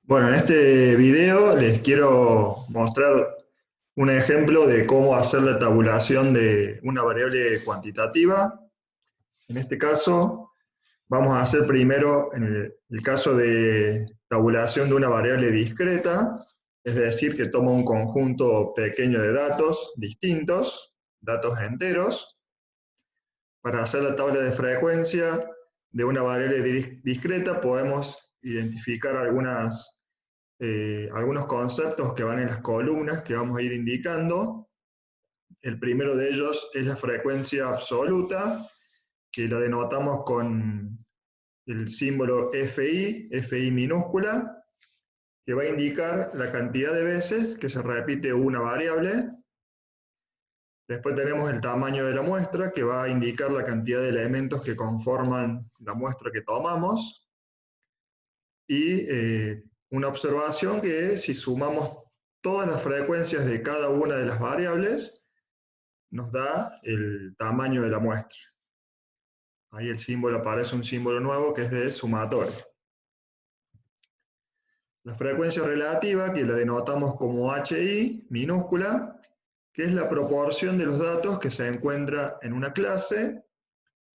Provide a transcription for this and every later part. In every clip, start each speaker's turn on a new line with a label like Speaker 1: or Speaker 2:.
Speaker 1: Bueno, en este video les quiero mostrar un ejemplo de cómo hacer la tabulación de una variable cuantitativa. En este caso, vamos a hacer primero en el caso de tabulación de una variable discreta, es decir, que toma un conjunto pequeño de datos distintos, datos enteros. Para hacer la tabla de frecuencia de una variable discreta podemos identificar algunos conceptos que van en las columnas que vamos a ir indicando. El primero de ellos es la frecuencia absoluta, que la denotamos con el símbolo FI minúscula, que va a indicar la cantidad de veces que se repite una variable. Después tenemos el tamaño de la muestra, que va a indicar la cantidad de elementos que conforman la muestra que tomamos. Y una observación que es, si sumamos todas las frecuencias de cada una de las variables, nos da el tamaño de la muestra. Ahí el símbolo aparece un símbolo nuevo que es de sumatorio. La frecuencia relativa, que la denotamos como HI minúscula, que es la proporción de los datos que se encuentra en una clase,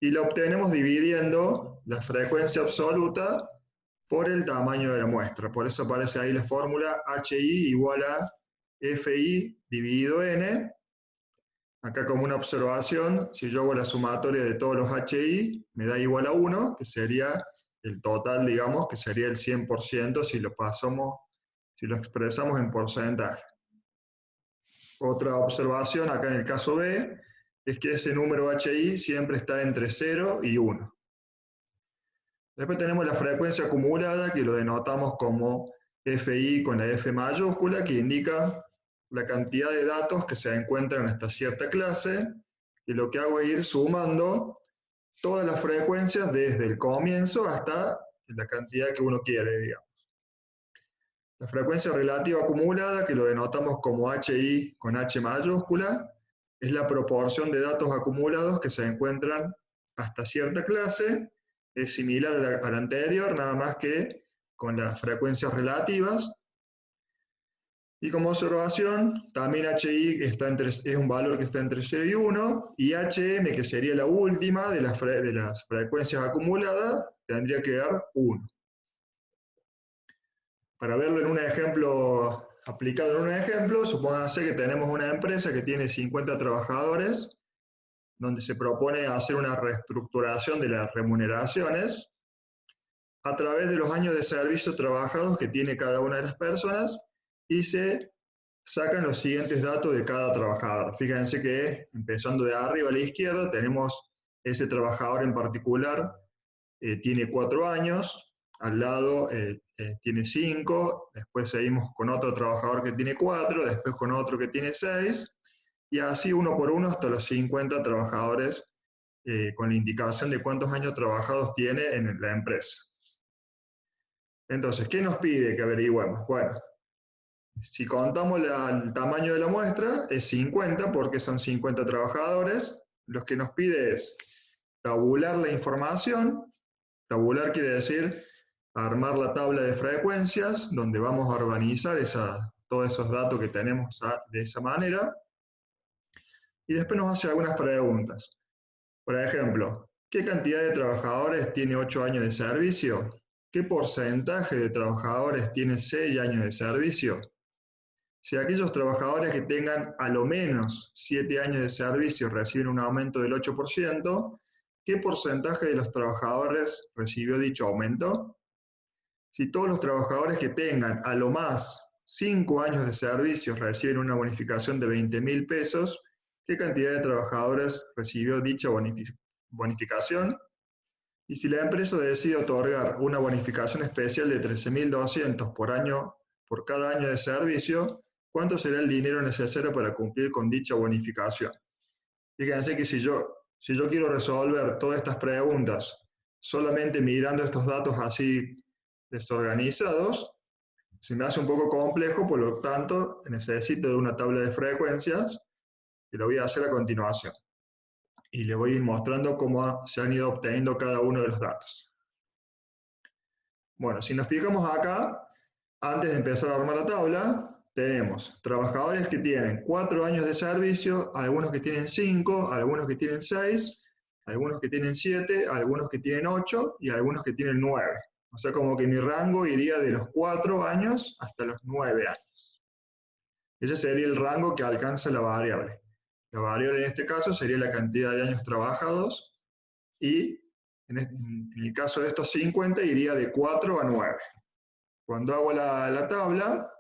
Speaker 1: y la obtenemos dividiendo la frecuencia absoluta por el tamaño de la muestra. Por eso aparece ahí la fórmula HI igual a FI dividido N. Acá como una observación, si yo hago la sumatoria de todos los HI, me da igual a 1, que sería el total, digamos, que sería el 100% si lo expresamos en porcentaje. Otra observación acá en el caso B es que ese número HI siempre está entre 0 y 1. Después tenemos la frecuencia acumulada, que lo denotamos como FI con la F mayúscula, que indica la cantidad de datos que se encuentran hasta cierta clase, y lo que hago es ir sumando todas las frecuencias desde el comienzo hasta la cantidad que uno quiere, digamos. La frecuencia relativa acumulada, que lo denotamos como HI con H mayúscula, es la proporción de datos acumulados que se encuentran hasta cierta clase. Es similar a la anterior, nada más que con las frecuencias relativas. Y como observación, también HI es un valor que está entre 0 y 1, y HM, que sería la última de las frecuencias acumuladas, tendría que dar 1. Para verlo en un ejemplo, aplicado en un ejemplo, supóngase que tenemos una empresa que tiene 50 trabajadores, donde se propone hacer una reestructuración de las remuneraciones a través de los años de servicio trabajados que tiene cada una de las personas, y se sacan los siguientes datos de cada trabajador. Fíjense que empezando de arriba a la izquierda tenemos ese trabajador en particular, tiene 4 años, al lado tiene 5, después seguimos con otro trabajador que tiene 4, después con otro que tiene 6, y así uno por uno hasta los 50 trabajadores, con la indicación de cuántos años trabajados tiene en la empresa. Entonces, ¿qué nos pide que averigüemos? Bueno, si contamos el tamaño de la muestra, es 50 porque son 50 trabajadores. Lo que nos pide es tabular la información. Tabular quiere decir armar la tabla de frecuencias, donde vamos a organizar todos esos datos que tenemos de esa manera. Y después nos hace algunas preguntas. Por ejemplo, ¿qué cantidad de trabajadores tiene 8 años de servicio? ¿Qué porcentaje de trabajadores tiene 6 años de servicio? Si aquellos trabajadores que tengan a lo menos 7 años de servicio reciben un aumento del 8%, ¿qué porcentaje de los trabajadores recibió dicho aumento? Si todos los trabajadores que tengan a lo más 5 años de servicio reciben una bonificación de 20.000 pesos, ¿qué cantidad de trabajadores recibió dicha bonificación? Y si la empresa decide otorgar una bonificación especial de 13.200 por año por cada año de servicio, ¿cuánto será el dinero necesario para cumplir con dicha bonificación? Fíjense que si yo quiero resolver todas estas preguntas solamente mirando estos datos así desorganizados, se me hace un poco complejo, por lo tanto necesito de una tabla de frecuencias, que lo voy a hacer a continuación. Y le voy a ir mostrando cómo se han ido obteniendo cada uno de los datos. Bueno, si nos fijamos acá, Antes de empezar a armar la tabla, tenemos trabajadores que tienen 4 años de servicio, algunos que tienen 5, algunos que tienen 6, algunos que tienen 7, algunos que tienen 8 y algunos que tienen 9. O sea, como que mi rango iría de los 4 años hasta los 9 años. Ese sería el rango que alcanza la variable. La variable en este caso sería la cantidad de años trabajados y en el caso de estos 50 iría de 4 a 9. Cuando hago la tabla,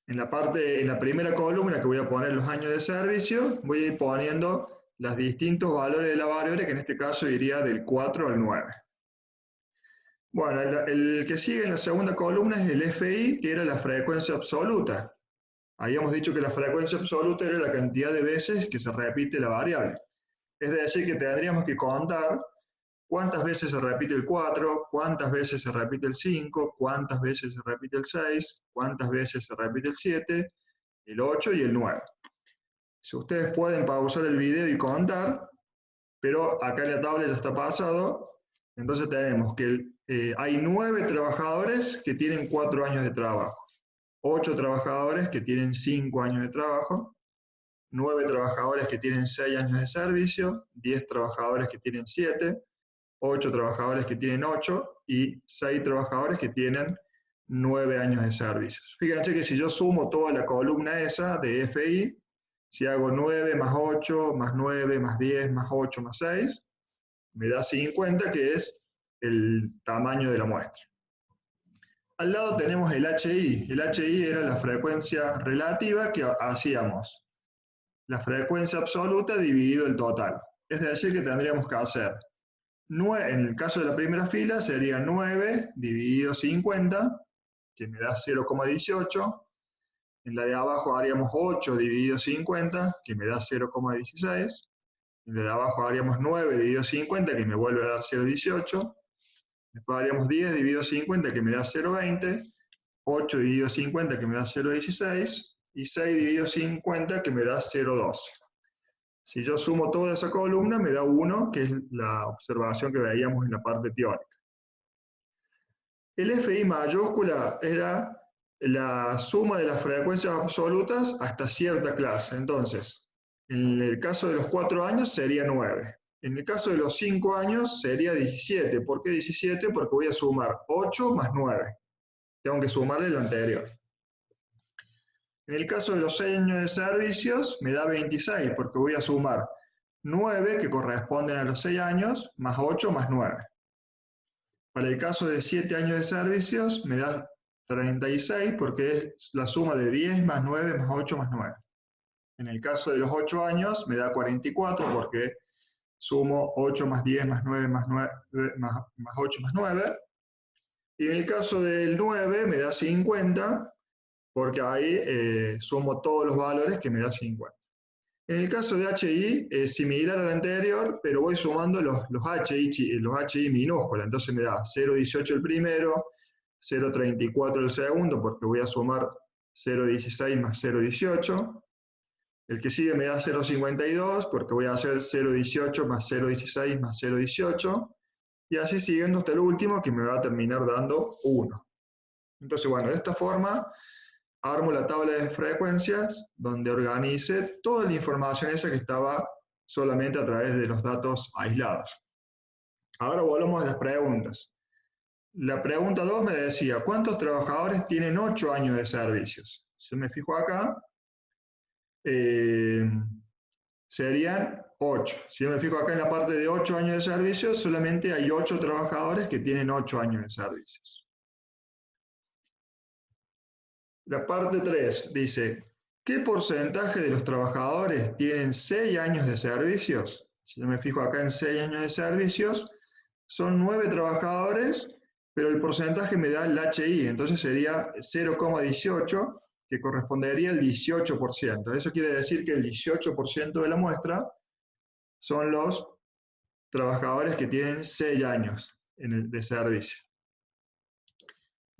Speaker 1: en la primera columna que voy a poner los años de servicio, voy a ir poniendo los distintos valores de la variable, que en este caso iría del 4 al 9. Bueno, el que sigue en la segunda columna es el FI, que era la frecuencia absoluta. Habíamos dicho que la frecuencia absoluta era la cantidad de veces que se repite la variable. Es decir, que tendríamos que contar cuántas veces se repite el 4, cuántas veces se repite el 5, cuántas veces se repite el 6, cuántas veces se repite el 7, el 8 y el 9. Si ustedes pueden pausar el video y contar, pero acá en la tabla ya está pasado, entonces tenemos que hay 9 trabajadores que tienen 4 años de trabajo, 8 trabajadores que tienen 5 años de trabajo, 9 trabajadores que tienen 6 años de servicio, 10 trabajadores que tienen 7, 8 trabajadores que tienen 8 y 6 trabajadores que tienen 9 años de servicio. Fíjense que si yo sumo toda la columna esa de FI, si hago 9 más 8 más 9 más 10 más 8 más 6, me da 50, que es el tamaño de la muestra. Al lado tenemos el HI. El HI era la frecuencia relativa que hacíamos. La frecuencia absoluta dividido el total. Es decir, que tendríamos que hacer, en el caso de la primera fila, sería 9 dividido 50, que me da 0,18. En la de abajo haríamos 8 dividido 50, que me da 0,16. En la de abajo haríamos 9 dividido 50, que me vuelve a dar 0,18. Después haríamos 10 dividido 50, que me da 0,20. 8 dividido 50, que me da 0,16. Y 6 dividido 50, que me da 0,12. Si yo sumo toda esa columna, me da 1, que es la observación que veíamos en la parte teórica. El FI mayúscula era la suma de las frecuencias absolutas hasta cierta clase. Entonces, en el caso de los 4 años sería 9. En el caso de los 5 años sería 17. ¿Por qué 17? Porque voy a sumar 8 más 9. Tengo que sumarle lo anterior. En el caso de los 6 años de servicios, me da 26, porque voy a sumar 9, que corresponden a los 6 años, más 8 más 9. Para el caso de 7 años de servicios, me da 36, porque es la suma de 10 más 9 más 8 más 9. En el caso de los 8 años, me da 44, porque sumo 8 más 10 más 9 más 8 más 9. Y en el caso del 9, me da 50, porque ahí sumo todos los valores que me da 50. En el caso de HI es similar al anterior, pero voy sumando los HI minúsculas. Entonces me da 0,18 el primero, 0,34 el segundo, porque voy a sumar 0,16 más 0,18. El que sigue me da 0,52, porque voy a hacer 0,18 más 0,16 más 0,18. Y así siguiendo hasta el último, que me va a terminar dando 1. Entonces, bueno, de esta forma armo la tabla de frecuencias donde organice toda la información esa que estaba solamente a través de los datos aislados. Ahora volvamos a las preguntas. La pregunta 2 me decía, ¿cuántos trabajadores tienen 8 años de servicios? Si me fijo acá, serían 8. Si me fijo acá en la parte de 8 años de servicios, solamente hay 8 trabajadores que tienen 8 años de servicios. La parte 3 dice, ¿qué porcentaje de los trabajadores tienen 6 años de servicios? Si yo me fijo acá en 6 años de servicios, son 9 trabajadores, pero el porcentaje me da el HI, entonces sería 0,18, que correspondería al 18%. Eso quiere decir que el 18% de la muestra son los trabajadores que tienen 6 años de servicio.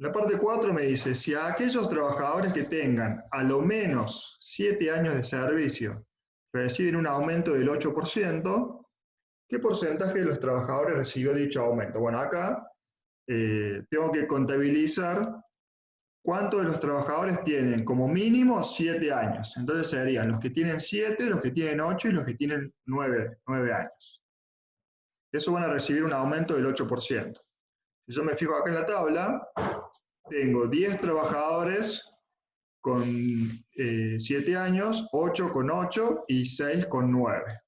Speaker 1: La parte 4 me dice, si a aquellos trabajadores que tengan a lo menos 7 años de servicio reciben un aumento del 8%, ¿qué porcentaje de los trabajadores recibió dicho aumento? Bueno, acá tengo que contabilizar cuántos de los trabajadores tienen como mínimo 7 años. Entonces serían los que tienen 7, los que tienen 8 y los que tienen 9 años. Eso van a recibir un aumento del 8%. Si yo me fijo acá en la tabla, tengo 10 trabajadores con 7 años, 8 con 8 y 6 con 9.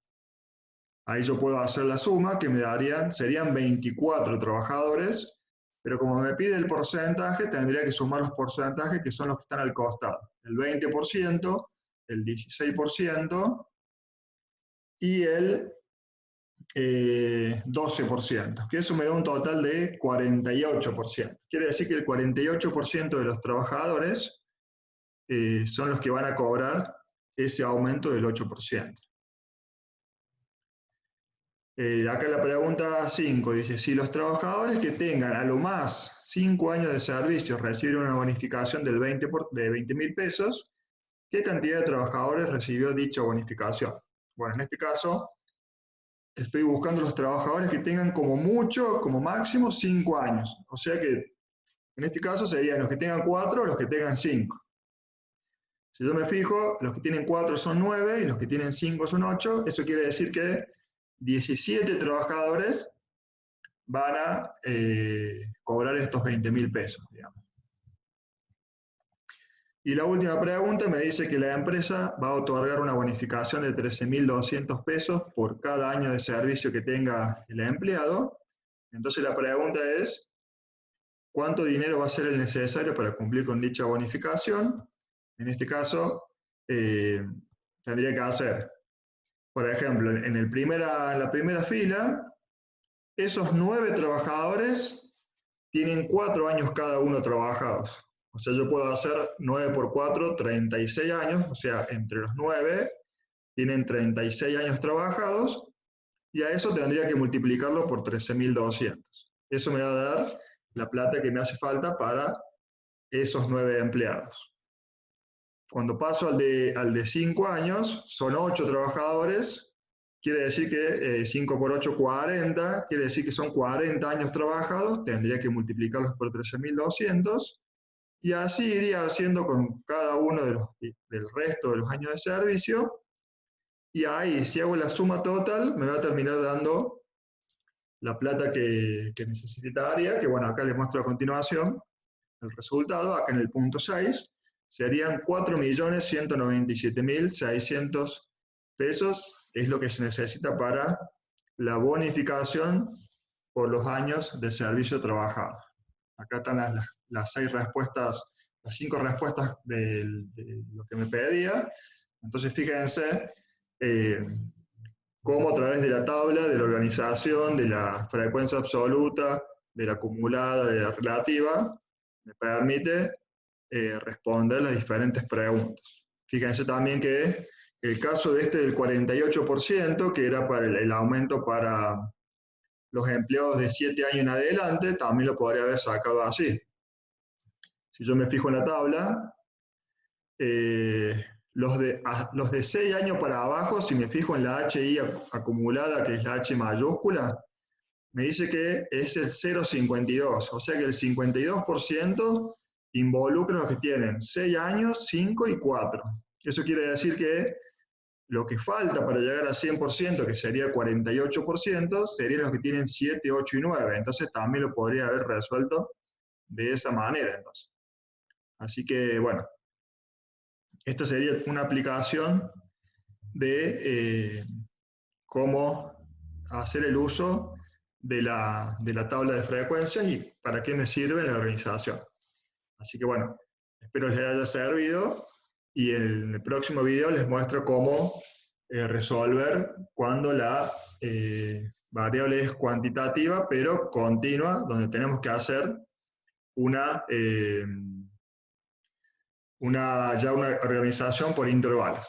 Speaker 1: Ahí yo puedo hacer la suma que me darían, serían 24 trabajadores, pero como me pide el porcentaje, tendría que sumar los porcentajes que son los que están al costado. El 20%, el 16% y el 12%, que eso me da un total de 48%. Quiere decir que el 48% de los trabajadores son los que van a cobrar ese aumento del 8%. Acá la pregunta 5 dice, si los trabajadores que tengan a lo más 5 años de servicio reciben una bonificación de 20.000 pesos, ¿qué cantidad de trabajadores recibió dicha bonificación? Bueno, en este caso, estoy buscando los trabajadores que tengan como mucho, como máximo 5 años. O sea que, en este caso, serían los que tengan 4 o los que tengan 5. Si yo me fijo, los que tienen 4 son 9 y los que tienen 5 son 8. Eso quiere decir que 17 trabajadores van a cobrar estos 20.000 pesos, digamos. Y la última pregunta me dice que la empresa va a otorgar una bonificación de 13.200 pesos por cada año de servicio que tenga el empleado. Entonces la pregunta es, ¿cuánto dinero va a ser el necesario para cumplir con dicha bonificación? En este caso, tendría que hacer, por ejemplo, en la primera fila, esos 9 trabajadores tienen 4 años cada uno trabajados. O sea, yo puedo hacer 9 por 4, 36 años, o sea, entre los 9 tienen 36 años trabajados, y a eso tendría que multiplicarlo por 13.200. Eso me va a dar la plata que me hace falta para esos 9 empleados. Cuando paso al de 5 años, son 8 trabajadores, quiere decir que 5 por 8, 40, quiere decir que son 40 años trabajados, tendría que multiplicarlos por 13.200, y así iría haciendo con cada uno del resto de los años de servicio, y ahí, si hago la suma total, me va a terminar dando la plata que necesitaría, que bueno, acá les muestro a continuación el resultado, acá en el punto 6, serían 4.197.600 pesos, es lo que se necesita para la bonificación por los años de servicio trabajado. Acá están las 6 respuestas, las 5 respuestas de lo que me pedía. Entonces fíjense cómo a través de la tabla, de la organización, de la frecuencia absoluta, de la acumulada, de la relativa, me permite responder las diferentes preguntas. Fíjense también que el caso de del 48%, que era para el aumento para los empleados de 7 años en adelante, también lo podría haber sacado así. Si yo me fijo en la tabla, los de 6 años para abajo, si me fijo en la HI acumulada, que es la H mayúscula, me dice que es el 0,52, o sea que el 52% involucra a los que tienen 6 años, 5 y 4. Eso quiere decir que lo que falta para llegar al 100%, que sería 48%, serían los que tienen 7, 8 y 9. Entonces también lo podría haber resuelto de esa manera. Entonces. Así que, bueno, esto sería una aplicación de cómo hacer el uso de la tabla de frecuencias y para qué me sirve la organización. Así que bueno, espero les haya servido y en el próximo video les muestro cómo resolver cuando la variable es cuantitativa pero continua, donde tenemos que hacer una organización por intervalos.